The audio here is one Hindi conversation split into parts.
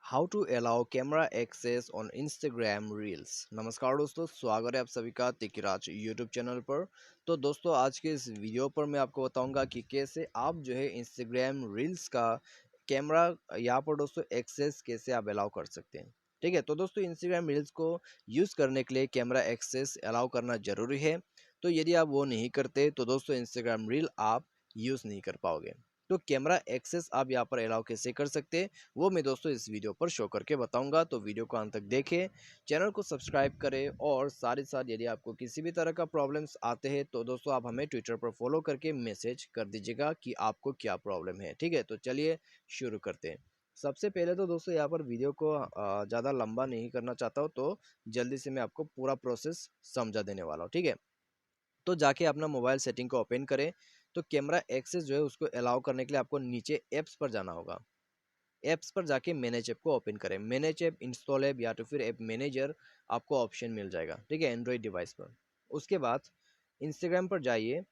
How to allow camera access on Instagram reels. नमस्कार दोस्तों, स्वागत है आप सभी का तिकिराज यूट्यूब चैनल पर। तो दोस्तों, आज के इस वीडियो पर मैं आपको बताऊंगा कि कैसे आप जो है इंस्टाग्राम रील्स का कैमरा यहाँ पर दोस्तों एक्सेस कैसे आप अलाउ कर सकते हैं। ठीक है, तो दोस्तों इंस्टाग्राम रील्स को यूज़ करने के लिए कैमरा एक्सेस अलाउ करना ज़रूरी है। तो यदि आप वो नहीं करते तो दोस्तों इंस्टाग्राम रील आप यूज़ नहीं कर पाओगे। तो कैमरा एक्सेस आप यहाँ पर अलाउ कैसे कर सकते हैं वो मैं दोस्तों इस वीडियो पर शो करके बताऊंगा। तो वीडियो को अंत तक देखें, चैनल को सब्सक्राइब करें और साथ ही साथ यदि आपको किसी भी तरह का प्रॉब्लम्स आते हैं तो दोस्तों आप हमें ट्विटर पर फॉलो करके मैसेज कर दीजिएगा कि आपको क्या प्रॉब्लम है। ठीक है, तो चलिए शुरू करते हैं। सबसे पहले तो दोस्तों यहाँ पर वीडियो को ज़्यादा लंबा नहीं करना चाहता हूँ, तो जल्दी से मैं आपको पूरा प्रोसेस समझा देने वाला हूँ। ठीक है, तो जाके अपना मोबाइल सेटिंग को ओपन करें। तो कैमरा एक्सेस जो है उसको अलाउ करने के लिए आपको नीचे ऐप्स पर जाना होगा। ऐप्स पर जाके मैनेज ऐप को ओपन करें। मैनेज ऐप, इंस्टॉल ऐप या तो फिर ऐप मैनेजर आपको ऑप्शन मिल जाएगा। ठीक है, एंड्रॉइड डिवाइस पर। उसके बाद इंस्टाग्राम पर जाइए,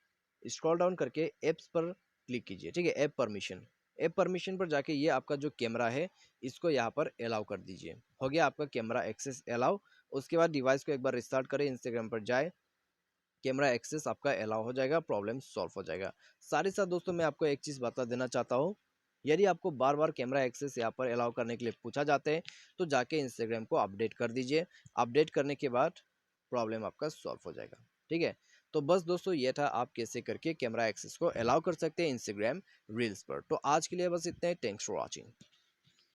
स्क्रॉल डाउन करके ऐप्स पर क्लिक कीजिए। ठीक है, ऐप परमिशन। ऐप परमिशन पर जाके ये आपका जो कैमरा है इसको यहाँ पर अलाउ कर दीजिए। हो गया आपका कैमरा एक्सेस अलाउ। उसके बाद डिवाइस को एक बार रिस्टार्ट करें, इंस्टाग्राम पर जाए, कैमरा एक्सेस आपका अलाउ हो जाएगा, प्रॉब्लम सॉल्व हो जाएगा। साथ ही साथ दोस्तों मैं आपको एक चीज़ बता देना चाहता हूँ, यदि आपको बार बार कैमरा एक्सेस यहाँ पर अलाउ करने के लिए पूछा जाता है तो जाके इंस्टाग्राम को अपडेट कर दीजिए। अपडेट करने के बाद प्रॉब्लम आपका सॉल्व हो जाएगा। ठीक है, तो बस दोस्तों ये था आप कैसे करके कैमरा एक्सेस को अलाउ कर सकते हैं इंस्टाग्राम रील्स पर। तो आज के लिए बस इतना ही। Thanks for watching.